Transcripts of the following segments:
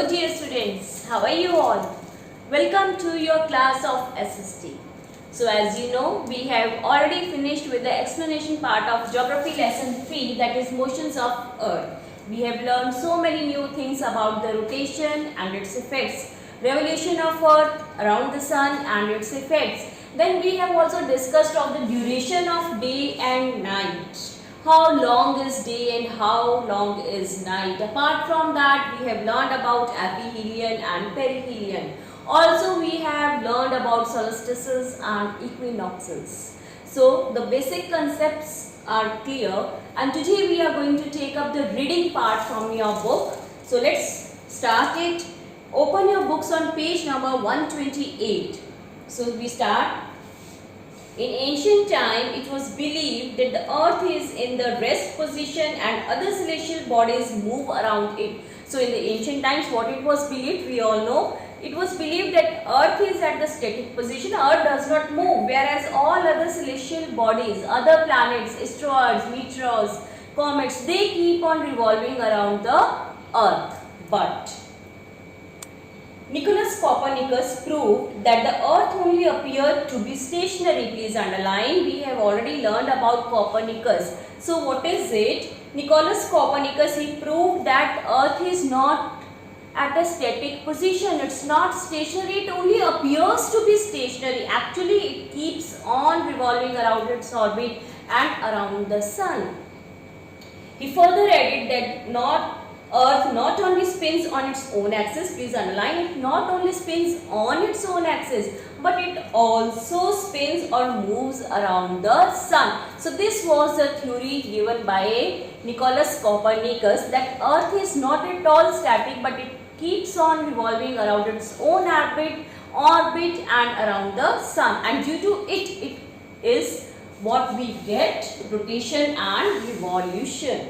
Hello dear students, how are you all? Welcome to your class of SST. So as you know, we have already finished with the explanation part of Geography lesson 3, that is motions of Earth. We have learned so many new things about the rotation and its effects, revolution of Earth around the Sun and its effects. Then we have also discussed of the duration of day and night. How long is day and how long is night. Apart from that, we have learned about aphelion and perihelion. Also, we have learned about solstices and equinoxes. So, the basic concepts are clear, and today we are going to take up the reading part from your book. So, let's start it. Open your books on page number 128. So, we start. In ancient time, it was believed that the earth is in the rest position and other celestial bodies move around it. So, in the ancient times, what it was believed, we all know, it was believed that earth is at the static position, earth does not move, whereas all other celestial bodies, other planets, asteroids, meteors, comets, they keep on revolving around the earth. But Nicolaus Copernicus proved that the earth only appeared to be stationary. Please underline, we have already learned about Copernicus. So what is it? Nicolaus Copernicus, he proved that earth is not at a static position. It's not stationary, it only appears to be stationary. Actually, it keeps on revolving around its orbit and around the sun. He further added that Earth not only spins on its own axis, please underline, it not only spins on its own axis, but it also spins or moves around the sun. So this was the theory given by Nicolaus Copernicus, that Earth is not at all static, but it keeps on revolving around its own orbit and around the sun, and due to it is what we get rotation and revolution.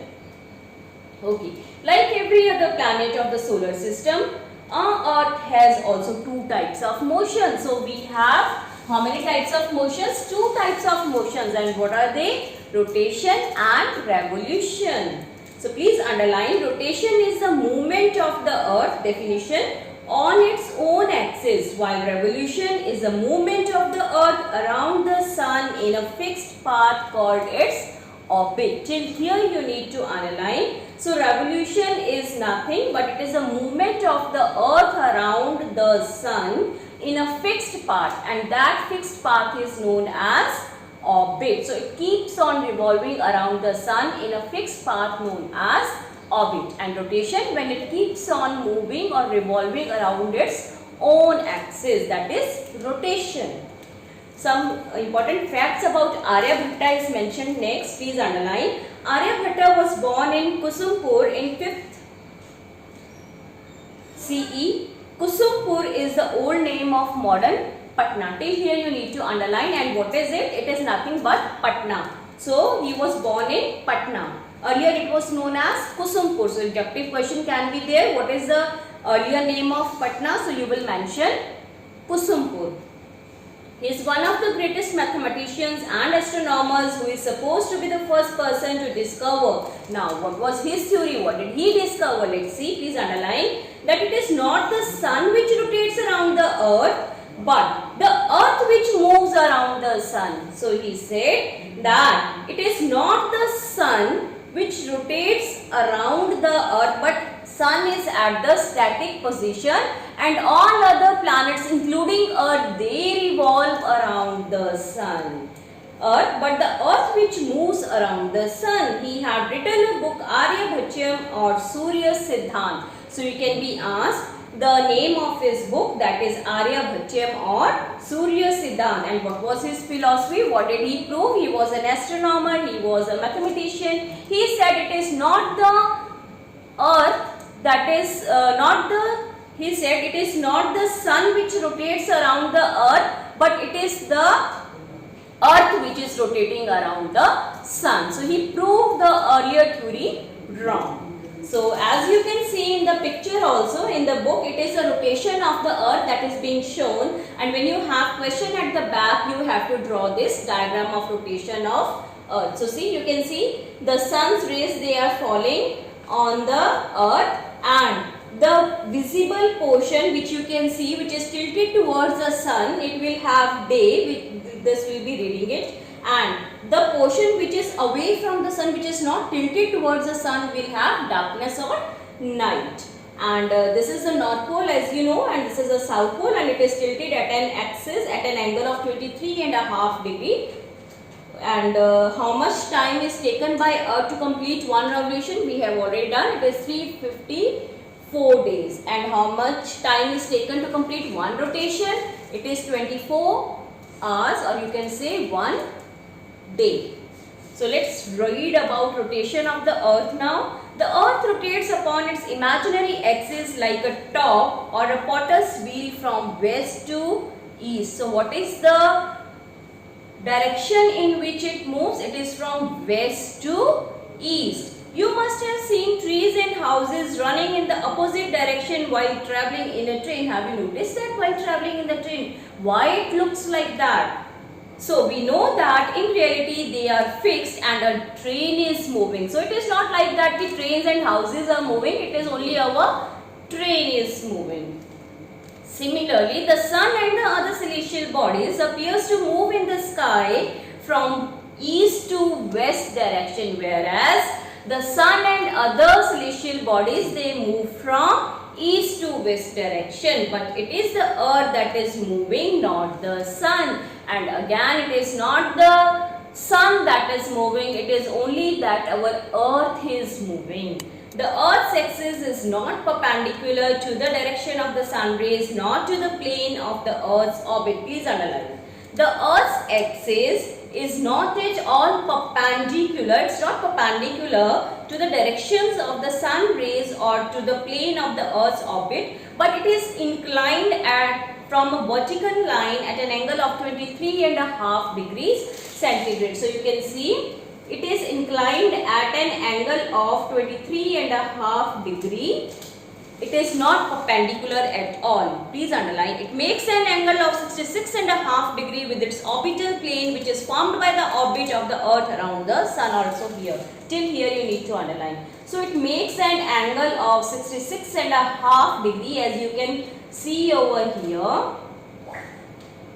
Okay, like every other planet of the solar system, our Earth has also two types of motion. So we have how many types of motions? Two types of motions, and what are they? Rotation and revolution. So please underline, rotation is the movement of the Earth, definition, on its own axis, while revolution is the movement of the Earth around the sun in a fixed path called its orbit. Till here you need to underline. So revolution is nothing but it is a movement of the earth around the sun in a fixed path, and that fixed path is known as orbit. So it keeps on revolving around the sun in a fixed path known as orbit, and rotation when it keeps on moving or revolving around its own axis, that is rotation. Some important facts about Aryabhatta is mentioned next. Please underline. Aryabhatta was born in Kusumpur in 5th CE. Kusumpur is the old name of modern Patna. Till here you need to underline, and what is it? It is nothing but Patna. So he was born in Patna. Earlier it was known as Kusumpur. So inductive question can be there. What is the earlier name of Patna? So you will mention Kusumpur. He is one of the greatest mathematicians and astronomers who is supposed to be the first person to discover. Now, what was his theory? What did he discover? Let's see. Please underline that it is not the sun which rotates around the earth, but the earth which moves around the sun. So, he said that it is not the sun which rotates around the earth, but sun is at the static position, and all other planets including earth, they revolve around the sun. But the earth which moves around the sun. He had written a book, Aryabhatyam or Surya Siddhant. So you can be asked the name of his book, that is Aryabhatyam or Surya Siddhant, and what was his philosophy? What did he prove? He was an astronomer, he was a mathematician. He said it is not the earth, he said it is not the sun which rotates around the earth, but it is the earth which is rotating around the sun. So he proved the earlier theory wrong. So as you can see in the picture also in the book, it is a rotation of the earth that is being shown, and when you have question at the back, you have to draw this diagram of rotation of earth. So see, you can see the sun's rays, they are falling on the earth, and the visible portion which you can see, which is tilted towards the sun, it will have day, this will be reading it, and the portion which is away from the sun, which is not tilted towards the sun, will have darkness or night. And this is the north pole, as you know, and this is the south pole, and it is tilted at an axis at an angle of 23.5 degree. And how much time is taken by Earth to complete one revolution? We have already done. It is 354 days. And how much time is taken to complete one rotation? It is 24 hours, or you can say 1 day. So let's read about rotation of the Earth now. The Earth rotates upon its imaginary axis like a top or a potter's wheel from west to east. So what is the direction in which it moves? It is from west to east. You must have seen trees and houses running in the opposite direction while traveling in a train. Have you noticed that while traveling in the train? Why it looks like that? So we know that in reality they are fixed and a train is moving. So it is not like that the trains and houses are moving. It is only our train is moving. Similarly, the sun and the other celestial bodies appears to move in the sky from east to west direction, whereas the sun and other celestial bodies, they move from east to west direction. But it is the earth that is moving, not the sun. And again, it is not the sun that is moving, it is only that our earth is moving. The earth's axis is not perpendicular to the direction of the sun rays, nor to the plane of the earth's orbit. Please underline. The earth's axis is not at all perpendicular. It's not perpendicular to the directions of the sun rays or to the plane of the earth's orbit, but it is inclined from a vertical line at an angle of 23.5 degrees centigrade. So you can see it is inclined at an angle of 23.5 degree. It is not perpendicular at all. Please underline. It makes an angle of 66.5 degree with its orbital plane, which is formed by the orbit of the earth around the sun. Also here. Till here you need to underline. So it makes an angle of 66.5 degree, as you can see over here,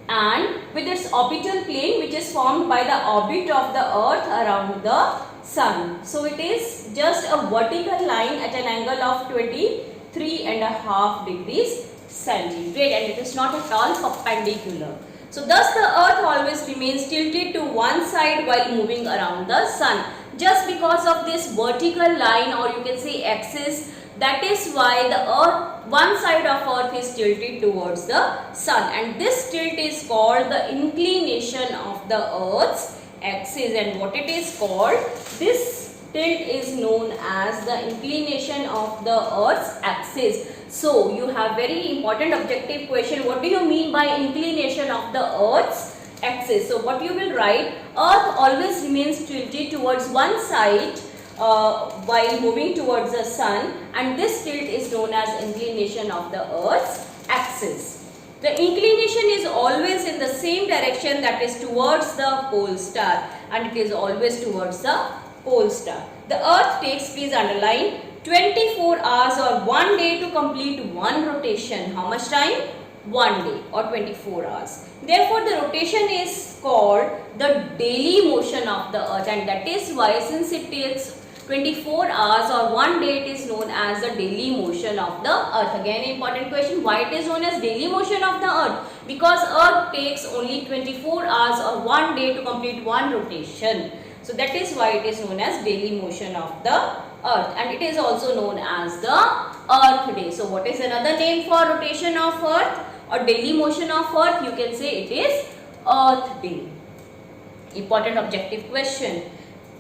and with its orbital plane, which is formed by the orbit of the earth around the sun. So it is just a vertical line at an angle of 23.5 degrees centigrade, and it is not at all perpendicular. So thus the earth always remains tilted to one side while moving around the sun. Just because of this vertical line, or you can say axis, that is why the earth, one side of earth is tilted towards the sun, and this tilt is called the inclination of the earth's axis. And what it is called? This tilt is known as the inclination of the earth's axis. So you have very important objective question. What do you mean by inclination of the earth's axis? So what you will write, earth always remains tilted towards one side while moving towards the sun, and this tilt is known as inclination of the earth's axis. The inclination is always in the same direction, that is towards the pole star, and it is always towards the pole star. The earth takes, please underline, 24 hours or 1 day to complete one rotation. How much time? 1 day or 24 hours. Therefore, the rotation is called the daily motion of the earth, and that is why, since it takes 24 hours or 1 day, it is known as the daily motion of the earth. Again, important question, why it is known as daily motion of the earth? Because earth takes only 24 hours or 1 day to complete one rotation. So that is why it is known as daily motion of the earth, and it is also known as the earth day. So what is another name for rotation of earth or daily motion of earth? You can say it is earth day. Important objective question.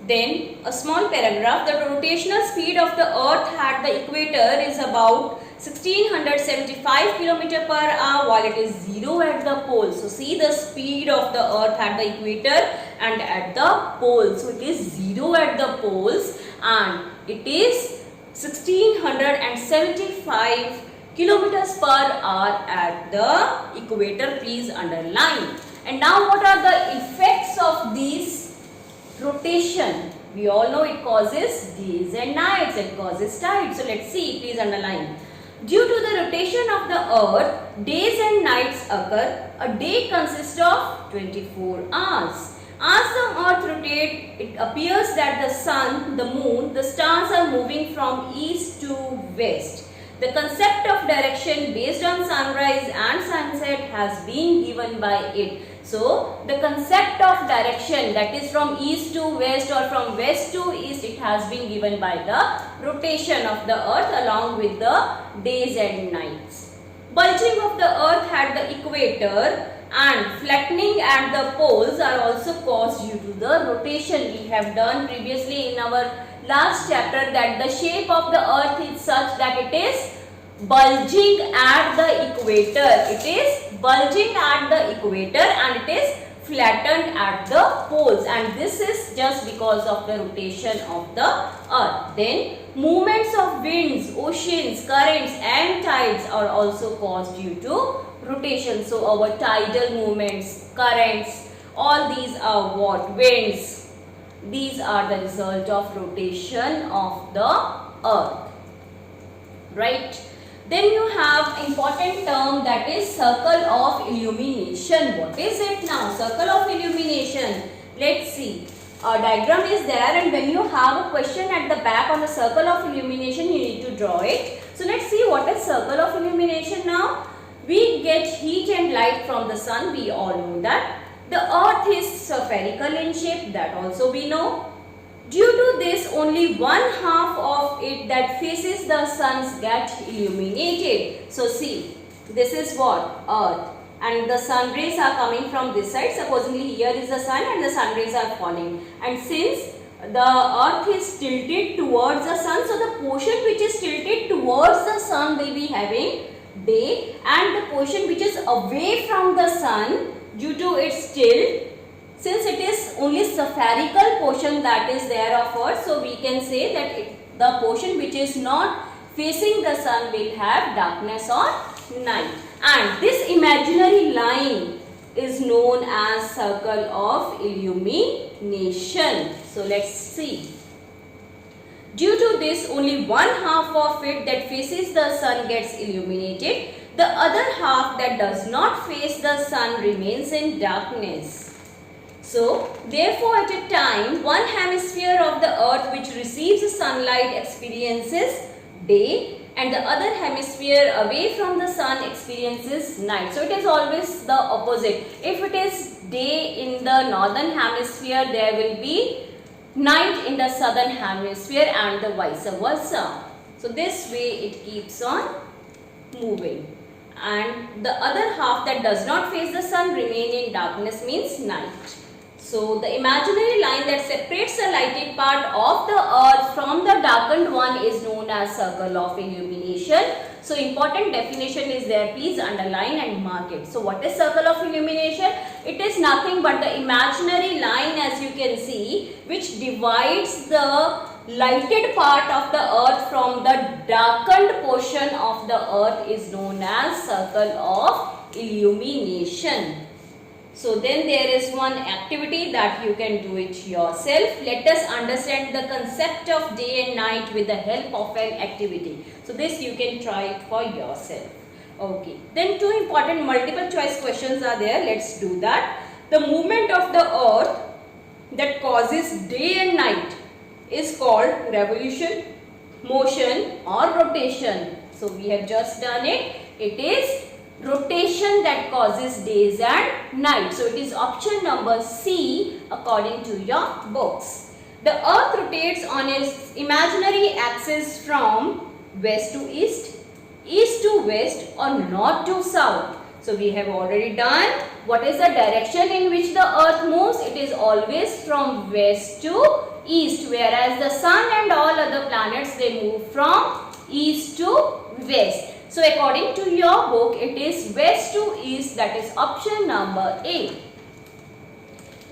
Then a small paragraph, the rotational speed of the earth at the equator is about 1675 km per hour, while it is 0 at the pole. So see the speed of the earth at the equator and at the pole. So it is 0 at the poles and it is 1675 kilometers per hour at the equator. Please underline. And now what are the effects of these rotation? We all know it causes days and nights, it causes tides. So let's see, please underline. Due to the rotation of the earth, days and nights occur. A day consists of 24 hours. As the earth rotates, it appears that the sun, the moon, the stars are moving from east to west. The concept of direction based on sunrise and sunset has been given by it. So, the concept of direction, that is from east to west or from west to east, it has been given by the rotation of the earth along with the days and nights. Bulging of the earth at the equator and flattening at the poles are also caused due to the rotation. We have done previously in our last chapter that the shape of the earth is such that it is bulging at the equator. It is bulging at the equator and it is flattened at the poles, and this is just because of the rotation of the earth. Then movements of winds, oceans, currents and tides are also caused due to rotation. So our tidal movements, currents, all these are what? Winds. These are the result of rotation of the earth. Right? Then you have important term, that is circle of illumination. What is it now? Circle of illumination. Let's see. A diagram is there, and when you have a question at the back on the circle of illumination, you need to draw it. So let's see what is circle of illumination now. We get heat and light from the sun. We all know that. The earth is spherical in shape. That also we know. Due to this, only one half of it that faces the sun gets illuminated. So see, this is what? Earth. And the sun rays are coming from this side. Supposedly here is the sun and the sun rays are falling. And since the earth is tilted towards the sun, so the portion which is tilted towards the sun will be having day, and the portion which is away from the sun, due to its tilt, since it is only spherical portion that is there of earth, so we can say that the portion which is not facing the sun will have darkness or night. And this imaginary line is known as circle of illumination. So let's see. Due to this, only one half of it that faces the sun gets illuminated. The other half that does not face the sun remains in darkness. So, therefore, at a time, one hemisphere of the earth which receives sunlight experiences day, and the other hemisphere away from the sun experiences night. So, it is always the opposite. If it is day in the northern hemisphere, there will be night in the southern hemisphere, and the vice versa. So, this way it keeps on moving. And the other half that does not face the sun remain in darkness means night. So, the imaginary line that separates the lighted part of the earth from the darkened one is known as circle of illumination. So, important definition is there. Please underline and mark it. So, what is circle of illumination? It is nothing but the imaginary line, as you can see, which divides the lighted part of the earth from the darkened portion of the earth is known as circle of illumination. So then there is one activity that you can do it yourself. Let us understand the concept of day and night with the help of an activity. So this you can try it for yourself. Okay. Then two important multiple choice questions are there. Let's do that. The movement of the earth that causes day and night is called revolution, motion or rotation. So we have just done it. It is rotation that causes days and night. So it is option number C according to your books. The earth rotates on its imaginary axis from west to east, east to west or north to south. So we have already done. What is the direction in which the earth moves? It is always from west to east, whereas the sun and all other planets, they move from east to west. So according to your book, it is west to east, that is option number A.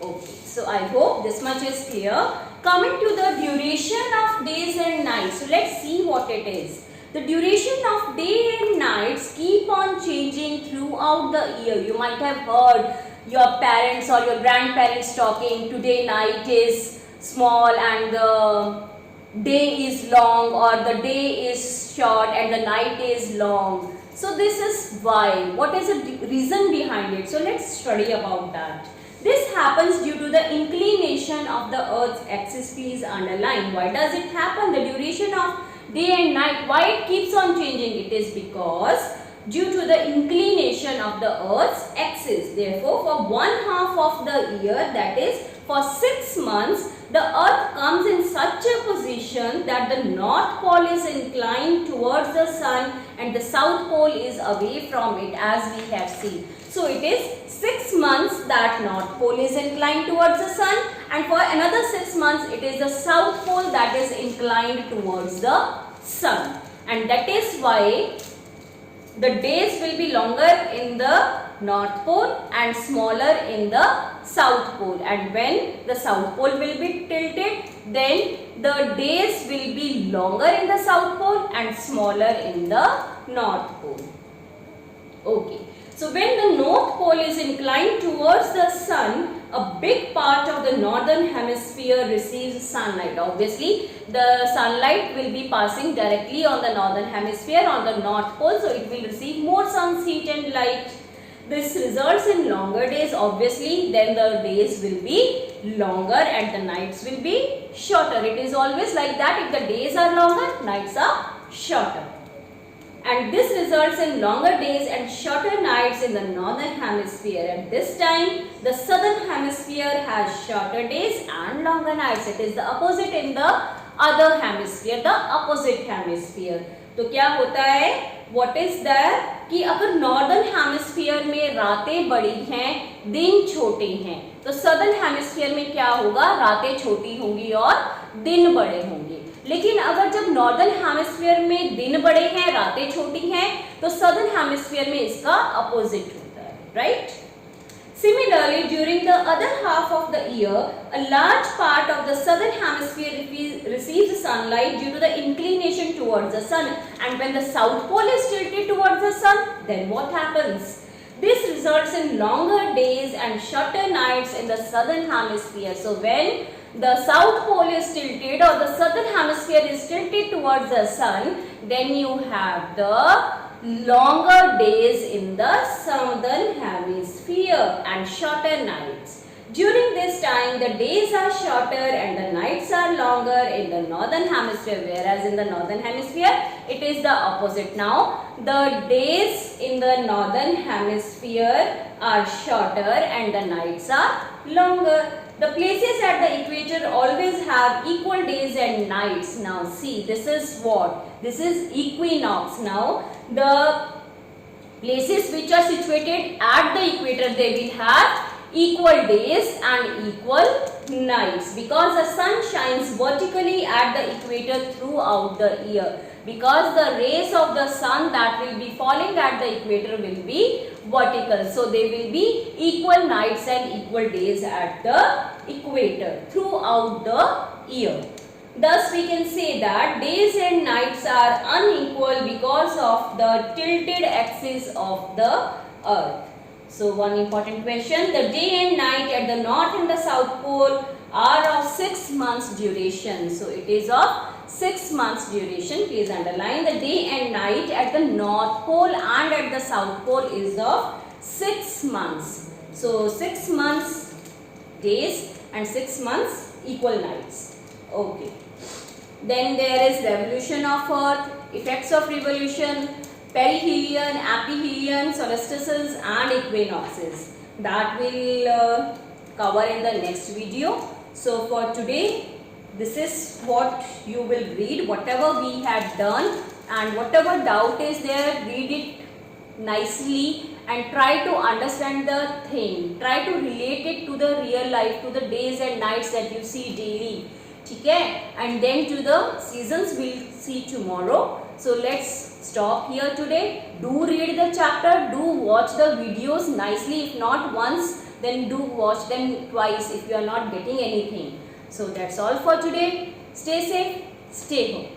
Okay, so I hope this much is clear. Coming to the duration of days and nights, so let's see what it is. The duration of day and nights keep on changing throughout the year. You might have heard your parents or your grandparents talking, today night is small and the day is long, or the day is short and the night is long. So this is why. What is the reason behind it? So let's study about that. This happens due to the inclination of the earth's axis. Please underline. Why does it happen? The duration of day and night, why it keeps on changing? It is because due to the inclination of the earth's axis. Therefore, for 1/2 of the year, that is for 6 months, the earth comes in such a position that the north pole is inclined towards the sun and the south pole is away from it, as we have seen. So it is 6 months that north pole is inclined towards the sun, and for another 6 months it is the south pole that is inclined towards the sun. And that is why the days will be longer in the north pole and smaller in the south pole. And when the south pole will be tilted, then the days will be longer in the south pole and smaller in the north pole. Okay. So when the north pole is inclined towards the sun, a big part of the northern hemisphere receives sunlight. Obviously, the sunlight will be passing directly on the northern hemisphere on the north pole, so it will receive more sun's heat and light. This results in longer days. Obviously, then the days will be longer and the nights will be shorter. It is always like that. If the days are longer, nights are shorter. And this results in longer days and shorter nights in the northern hemisphere. At this time, the southern hemisphere has shorter days and longer nights. It is the opposite in the other hemisphere, the opposite hemisphere. तो क्या होता है? What is there? कि अगर northern hemisphere में रातें बड़ी हैं, दिन छोटे हैं, तो सदर्न हेमिस्फीयर में क्या होगा? रातें छोटी होंगी और दिन बड़े होंगे. लेकिन अगर जब नॉर्दर्न हेमिस्फीयर में दिन बड़े हैं, रातें छोटी हैं, तो सदर्न हेमिस्फीयर में इसका अपोजिट होता है, right? Similarly, during the other half of the year, a large part of the southern hemisphere receives sunlight due to the inclination towards the sun. And when the south pole is tilted towards the sun, then what happens? This results in longer days and shorter nights in the southern hemisphere. So when the south pole is tilted or the southern hemisphere is tilted towards the sun, then you have the longer days in the southern hemisphere and shorter nights. During this time, the days are shorter and the nights are longer in the northern hemisphere, whereas in the northern hemisphere, it is the opposite now. The days in the northern hemisphere are shorter and the nights are longer. The places at the equator always have equal days and nights. Now see, this is what? This is equinox. Now the places which are situated at the equator, they will have equal days and equal nights, because the sun shines vertically at the equator throughout the year, because the rays of the sun that will be falling at the equator will be vertical. So there will be equal nights and equal days at the equator throughout the year. Thus we can say that days and nights are unequal because of the tilted axis of the earth. So one important question, the day and night at the north and the south pole are of 6 months duration. So it is of 6 months duration. Please underline, the day and night at the north pole and at the south pole is of 6 months. So 6 months days and 6 months equal nights. Okay. Then there is revolution of earth, effects of revolution, perihelion, aphelion, solstices and equinoxes. That will cover in the next video. So for today, this is what you will read, whatever we had done, and whatever doubt is there, read it nicely and try to understand the thing. Try to relate it to the real life, to the days and nights that you see daily. Okay? And then to the seasons we'll see tomorrow. So let's stop here today. Do read the chapter, do watch the videos nicely. If not once, then do watch them twice if you are not getting anything. So that's all for today. Stay safe, stay home.